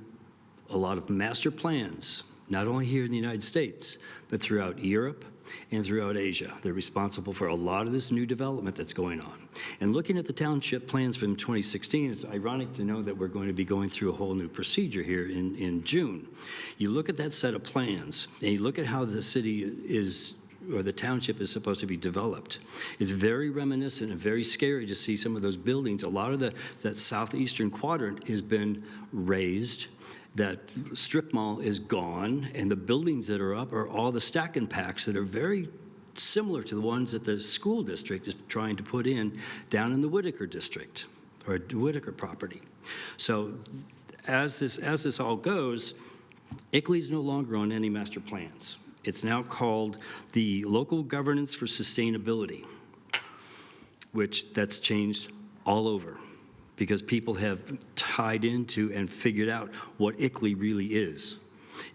a lot of master plans, not only here in the United States, but throughout Europe and throughout Asia. They're responsible for a lot of this new development that's going on. And looking at the township plans from 2016, it's ironic to know that we're going to be going through a whole new procedure here in June. You look at that set of plans, and you look at how the city is, or the township is supposed to be developed. It's very reminiscent and very scary to see some of those buildings. A lot of that southeastern quadrant has been raised. That strip mall is gone, and the buildings that are up are all the stack and packs that are very similar to the ones that the school district is trying to put in down in the Whitaker district, or Whitaker property. So as this all goes, ICLEI is no longer on any master plans. It's now called the Local Governance for Sustainability, which that's changed all over, because people have tied into and figured out what ICLEI really is.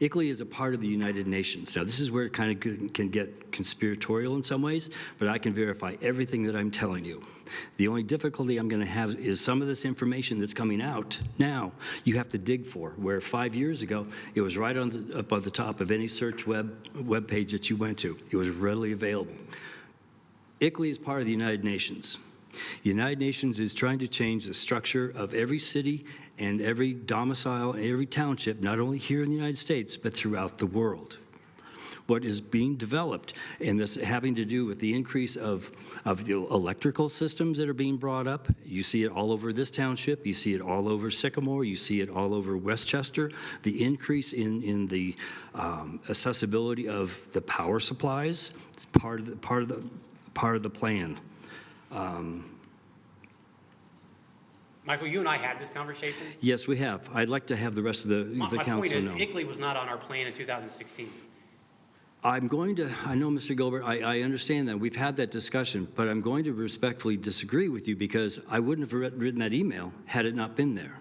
ICLEI is a part of the United Nations. Now, this is where it kind of can get conspiratorial in some ways, but I can verify everything that I'm telling you. The only difficulty I'm going to have is some of this information that's coming out now you have to dig for, where 5 years ago, it was right up on the top of any search web page that you went to. It was readily available. ICLEI is part of the United Nations. The United Nations is trying to change the structure of every city and every domicile, every township, not only here in the United States, but throughout the world. What is being developed, and this having to do with the increase of the electrical systems that are being brought up. You see it all over this township. You see it all over Sycamore. You see it all over Westchester. The increase in the accessibility of the power supplies is part of the plan. Michael, you and I had this conversation. Yes, we have. I'd like to have the rest of the My council point is, know. ICLEI was not on our plan in 2016. I know, Mr. Gilbert, I understand that. We've had that discussion, but I'm going to respectfully disagree with you because I wouldn't have written that email had it not been there.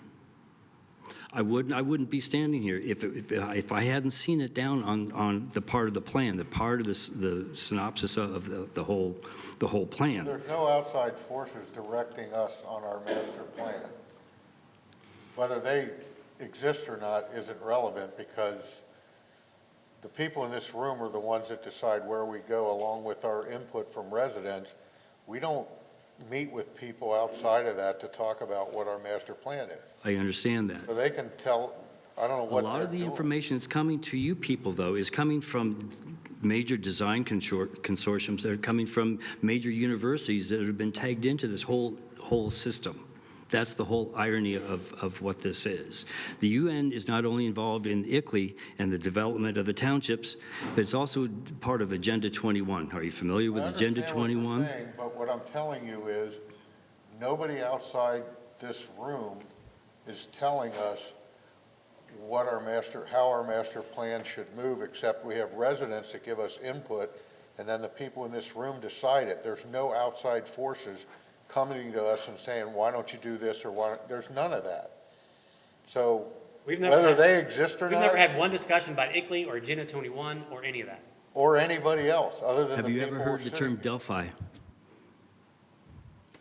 I wouldn't be standing here if I hadn't seen it down on the part of the plan, the part of the synopsis of the whole plan. There's no outside forces directing us on our master plan. Whether they exist or not isn't relevant because the people in this room are the ones that decide where we go along with our input from residents. We don't meet with people outside of that to talk about what our master plan is. I understand that. So they can tell, I don't know A what lot they're of the doing. information that's coming to you people, though, is coming from major design consortiums that are coming from major universities that have been tagged into this whole system. That's the whole irony of what this is. The UN is not only involved in ICLEI and the development of the townships, but it's also part of Agenda 21. Are you familiar with Agenda 21? I understand what you're saying, but what I'm telling you is, nobody outside this room is telling us what how our master plan should move, except we have residents that give us input, and then the people in this room decide it. There's no outside forces coming to us and saying, why don't you do this, or why, there's none of that. So whether they exist or not. We've never had one discussion about ICLEI or Agenda 21 or any of that. Or anybody else, other than Have the you people ever who are heard the sitting term here. Delphi?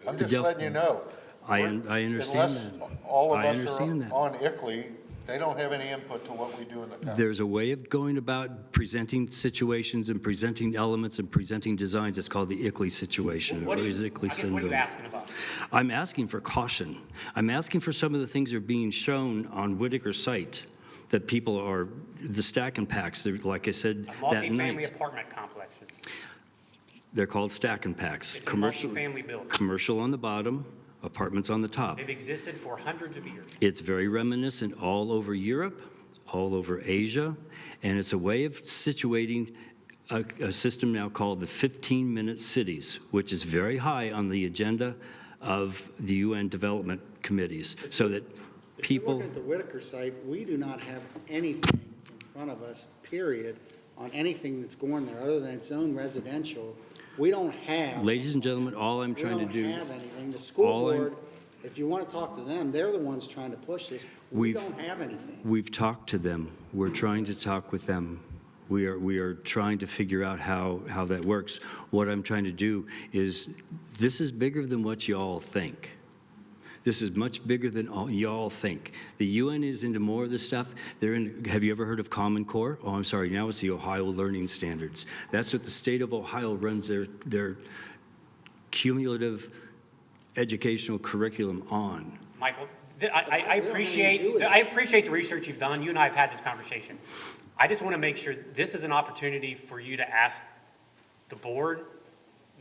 I'm just Delphi. letting you know. I understand Unless that. all of I us are understand that. on ICLEI, they don't have any input to what we do in the town. There's a way of going about presenting situations and presenting elements and presenting designs. It's called the ICLEI situation, or is ICLEI What are syndrome. you asking about? I'm asking for caution. I'm asking for some of the things that are being shown on Whitaker's site that people are, the stack and packs, like I said that Multi-family night. apartment complexes. They're called stack and packs. It's a multi-family building. Commercial on the bottom, apartments on the top. They've existed for hundreds of years. It's very reminiscent all over Europe, all over Asia, and it's a way of situating a system now called the 15-minute cities, which is very high on the agenda of the UN development committees, so that people... If you look at the Whitaker site, we do not have anything in front of us, period, on anything that's going there, other than its own residential. We don't have. Ladies and gentlemen, all I'm trying to do... We don't have anything. The school all I'm- board, if you want to talk to them, they're the ones trying to push this. We don't have anything. We've talked to them. We're trying to talk with them. We are trying to figure out how that works. What I'm trying to do is, this is bigger than what you all think. This is much bigger than y'all think. The UN is into more of this stuff. Have you ever heard of Common Core? Oh, I'm sorry, now it's the Ohio Learning Standards. That's what the state of Ohio runs their cumulative educational curriculum on. Michael, I appreciate the research you've done. You and I have had this conversation. I just want to make sure this is an opportunity for you to ask the board,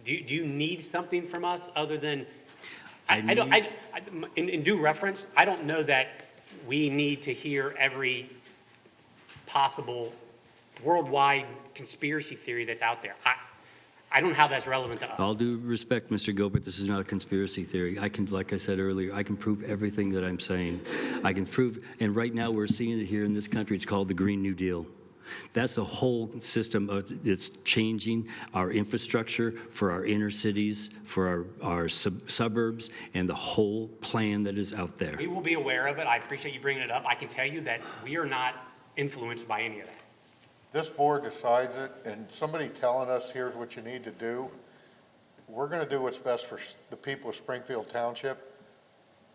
do you need something from us other than, in due reference, I don't know that we need to hear every possible worldwide conspiracy theory that's out there. I don't know how that's relevant to us. All due respect, Mr. Gilbert, this is not a conspiracy theory. I can, like I said earlier, I can prove everything that I'm saying. I can prove, and right now we're seeing it here in this country. It's called the Green New Deal. That's the whole system. It's changing our infrastructure for our inner cities, for our suburbs, and the whole plan that is out there. We will be aware of it. I appreciate you bringing it up. I can tell you that we are not influenced by any of that. This board decides it, and somebody telling us, here's what you need to do, we're going to do what's best for the people of Springfield Township.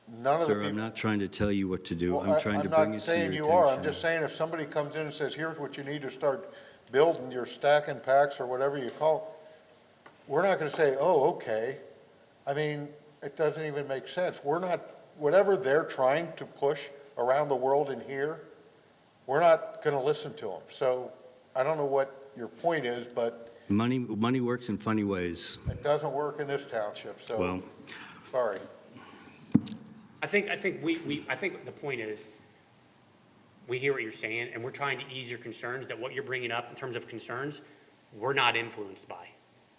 None of the Sir, people. I'm not trying to tell you what to do. Well, I'm trying to bring it to your I'm not saying you are. I'm attention. just saying if somebody comes in and says, here's what you need to start building your stack and packs or whatever you call, we're not going to say, oh, okay. I mean, it doesn't even make sense. We're not, whatever they're trying to push around the world and here, we're not going to listen to them. So I don't know what your point is, but Money works in funny ways. it doesn't work in this township, so, Well, sorry. I think the point is, we hear what you're saying, and we're trying to ease your concerns, that what you're bringing up in terms of concerns, we're not influenced by.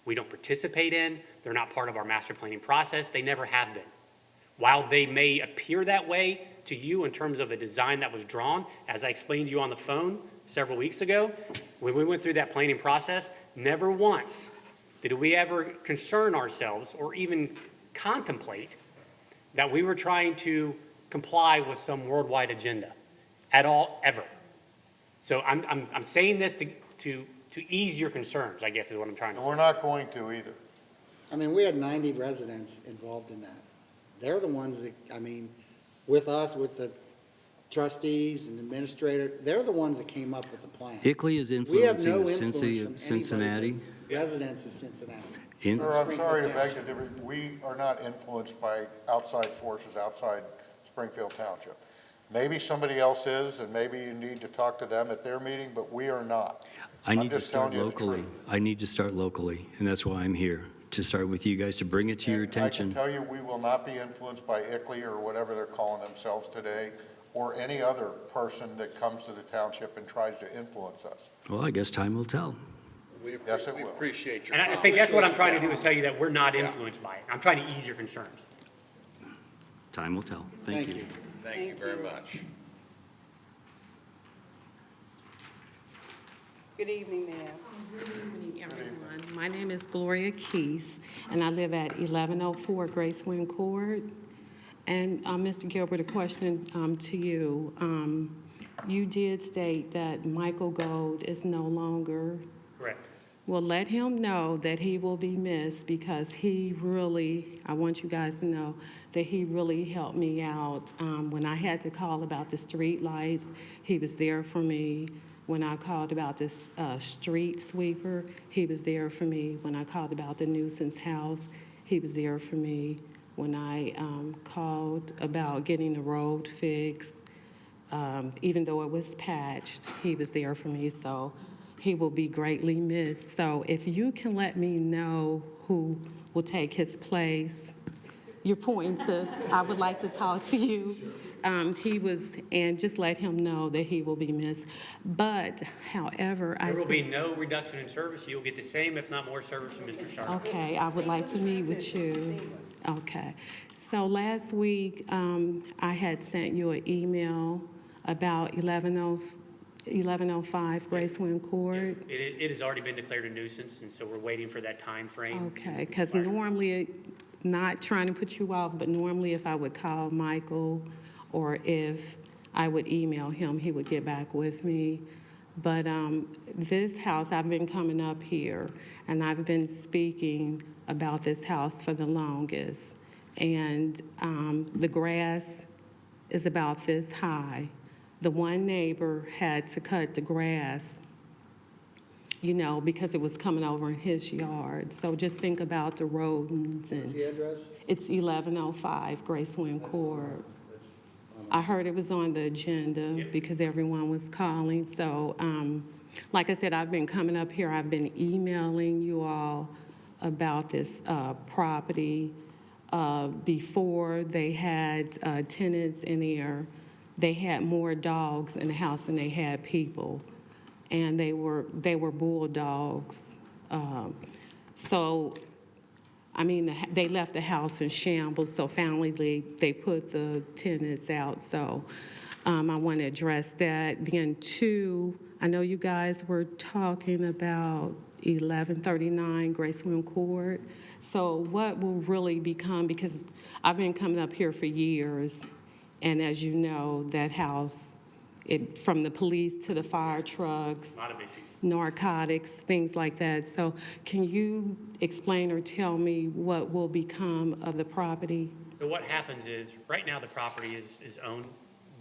We don't participate in, they're not part of our master planning process, they never have been. While they may appear that way to you in terms of a design that was drawn, as I explained to you on the phone several weeks ago, when we went through that planning process, never once did we ever concern ourselves or even contemplate that we were trying to comply with some worldwide agenda at all, ever. So I'm saying this to ease your concerns, I guess is what I'm trying to And say. we're not going to either. I mean, we had 90 residents involved in that. They're the ones that, I mean, with us, with the trustees and administrator, they're the ones that came up with the plan. ICLEI is We have no influencing the influence city from of Cincinnati. anybody but residents of Cincinnati. Sir, I'm sorry to beg to differ. We are not influenced by outside forces outside Springfield Township. Maybe somebody else is, and maybe you need to talk to them at their meeting, but we are not. I I'm need to just start telling you the locally. truth. I need to start locally, and that's why I'm here, to start with you guys, to bring it to your And I can attention. tell you, we will not be influenced by ICLEI or whatever they're calling themselves today, or any other person that comes to the township and tries to influence us. Well, I guess time will tell. Yes, it We will. appreciate your And I comments. think that's what I'm trying to do, is tell you that we're not influenced by it. I'm trying to ease your concerns. Time will tell. Thank you. Thank you very much. Good evening, ma'am. Good evening, everyone. My name is Gloria Keys, and I live at 1104 Gracewind Court. And Mr. Gilbert, a question to you. You did state that Michael Gold is no longer. Correct. Well, let him know that he will be missed, because he really, I want you guys to know that he really helped me out. When I had to call about the street lights, he was there for me. When I called about this street sweeper, he was there for me. When I called about the nuisance house, he was there for me. When I called about getting the road fixed, even though it was patched, he was there for me. So he will be greatly missed. So if you can let me know who will take his place, your point to, I would like to talk to you. And just let him know that he will be missed. But, however, There will be no reduction in service. You'll get the same, if not more, service from Mr. Sharp. Okay, I would like to meet with you. Okay. So last week, I had sent you an email about 1105 Gracewind Court. It has already been declared a nuisance, and so we're waiting for that time frame. Okay, because normally, not trying to put you off, but normally if I would call Michael or if I would email him, he would get back with me. But this house, I've been coming up here, and I've been speaking about this house for the longest. And the grass is about this high. The one neighbor had to cut the grass, you know, because it was coming over in his yard. So just think about the rodents. And What's the address? it's 1105 Gracewind Court. I heard it was on the agenda because everyone was calling. So, like I said, I've been coming up here. I've been emailing you all about this property. Before they had tenants in there, they had more dogs in the house than they had people, and they were bulldogs. So, I mean, they left the house in shambles, so finally they put the tenants out. So I want to address that. Then two, I know you guys were talking about 1139 Gracewind Court. So what will really become, because I've been coming up here for years, and as you know, that house, from the police to the fire trucks, A lot of issues. narcotics, things like that. So can you explain or tell me what will become of the property? So what happens is, right now, the property is owned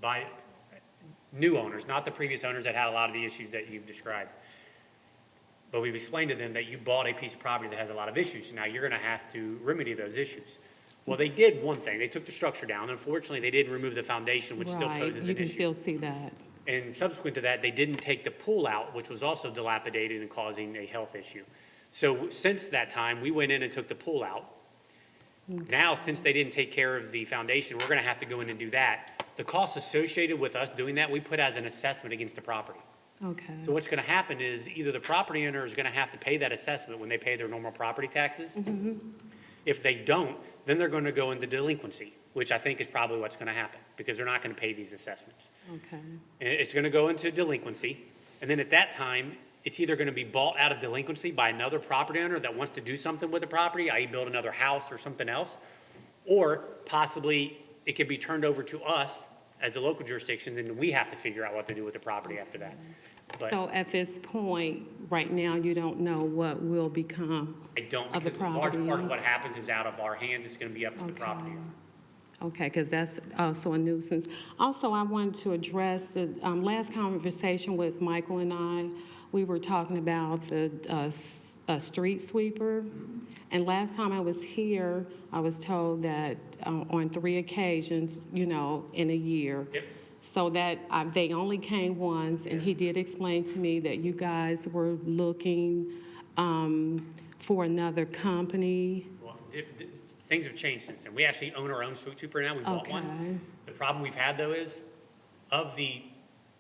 by new owners, not the previous owners that had a lot of the issues that you've described. But we've explained to them that you bought a piece of property that has a lot of issues, so now you're gonna have to remedy those issues. Well, they did one thing, they took the structure down. Unfortunately, they didn't remove the foundation, which still Right, poses you an can issue. still see that. And subsequent to that, they didn't take the pool out, which was also dilapidated and causing a health issue. So since that time, we went in and took the pool out. Now, since they didn't take care of the foundation, we're gonna have to go in and do that. The costs associated with us doing that, we put as an assessment against the property. Okay. So what's gonna happen is either the property owner is gonna have to pay that assessment when they pay their normal property taxes. If they don't, then they're gonna go into delinquency, which I think is probably what's gonna happen, because they're not gonna pay these assessments. Okay. And it's gonna go into delinquency, and then at that time, it's either gonna be bought out of delinquency by another property owner that wants to do something with the property, i.e. build another house or something else, or possibly it could be turned over to us as a local jurisdiction, then we have to figure out what to do with the property after that. But So at this point, right now, you don't know what will become I don't, of the because a large property? part of what happens is out of our hands, it's gonna be up to the Okay. property owner. Okay, because that's also a nuisance. Also, I wanted to address the last conversation with Michael and I. We were talking about the a street sweeper. And last time I was here, I was told that on 3 occasions, you know, in a year. Yep. So that they only came once, and he did explain to me that you guys were looking for another company. Well, things have changed since then. We actually own our own street sweeper now. We bought one. The problem we've had, though, is of the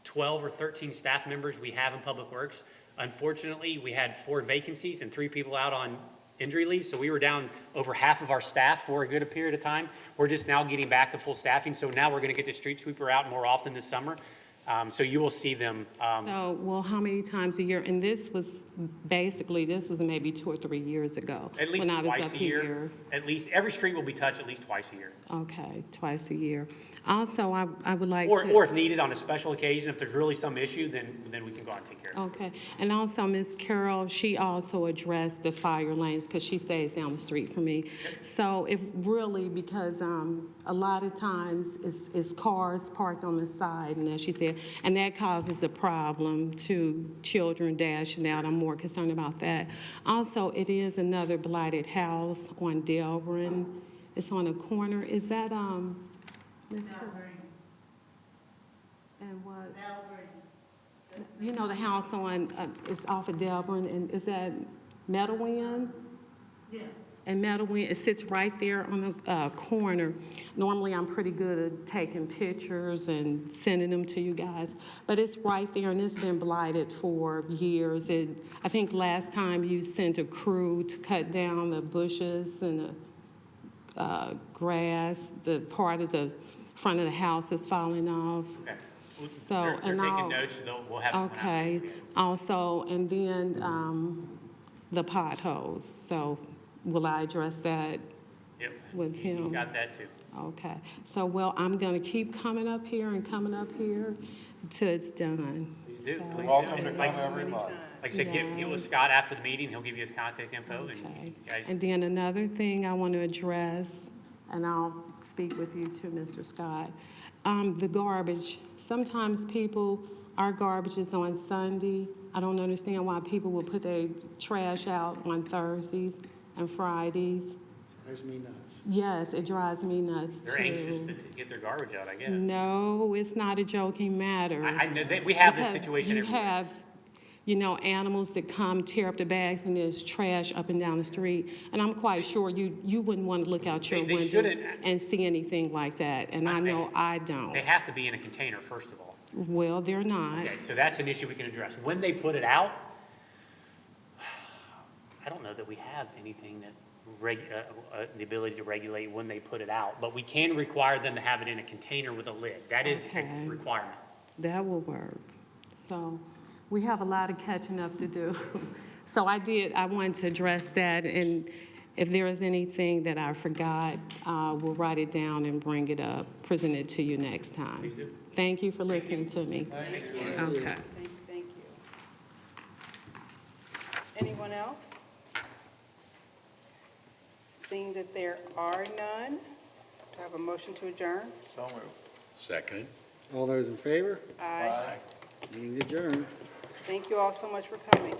12 or 13 staff members we have in Public Works, unfortunately, we had 4 vacancies and 3 people out on injury leave, so we were down over half of our staff for a good period of time. We're just now getting back to full staffing, so now we're going to get the street sweeper out more often this summer. So you will see them. So, well, how many times a year? And this was maybe 2 or 3 years ago. At least when I was twice up a year. here. At least every street will be touched at least twice a year. Okay, twice a year. Also, I would like Or to. if needed on a special occasion, if there's really some issue, then we can go out and take care of it. Okay, and also Ms. Carroll, she also addressed the fire lanes because she stays down the street from me. So if really, because a lot of times it's cars parked on the side, and as she said, and that causes a problem to children dashing out. I'm more concerned about that. Also, it is another blighted house on Delbrin. It's on a corner. Is that Ms. Carroll? And what? You know the house on, it's off of Delbrin, and is that Meadowwind? Yeah. And Meadowwind, it sits right there on the corner. Normally, I'm pretty good at taking pictures and sending them to you guys, but it's right there, and it's been blighted for years. I think last time you sent a crew to cut down the bushes and the grass, the part of the front of the house is falling off. Okay. So, They're and taking notes, so we'll have someone out. okay, also, and then the potholes. So will I address that Yep. with him? He's got that too. Okay, so, well, I'm gonna keep coming up here till it's done. Please do. So- Please do. Welcome to And come every month. Like I said, get with Yes. Scott after the meeting. He'll give you his contact info, and Okay. you guys. And then another thing I want to address, and I'll speak with you too, Mr. Scott, the garbage. Sometimes our garbage is on Sunday. I don't understand why people will put their trash out on Thursdays and Fridays. Drives me nuts. Yes, it drives me nuts too. They're anxious to get their garbage out, I guess. No, it's not a joking matter. I know that we have this Because situation you everywhere. have, animals that come, tear up the bags, and there's trash up and down the street. And I'm quite sure you wouldn't want to look out your They window shouldn't. and see anything like that. And I know I don't. They have to be in a container, first of all. Well, they're not. Okay, so that's an issue we can address. When they put it out, I don't know that we have anything that the ability to regulate when they put it out, but we can require them to have it in a container with a lid. That is Okay. a requirement. That will work. So we have a lot of catching up to do. So I wanted to address that, and if there is anything that I forgot, we'll write it down and bring it up, present it to you next time. Please do. Thank you for listening to me. Thank you. Okay. Thank you. Anyone else? Seeing that there are none, do I have a motion to adjourn? So moved. Second. All those in favor? Aye. Meeting's adjourned. Thank you all so much for coming.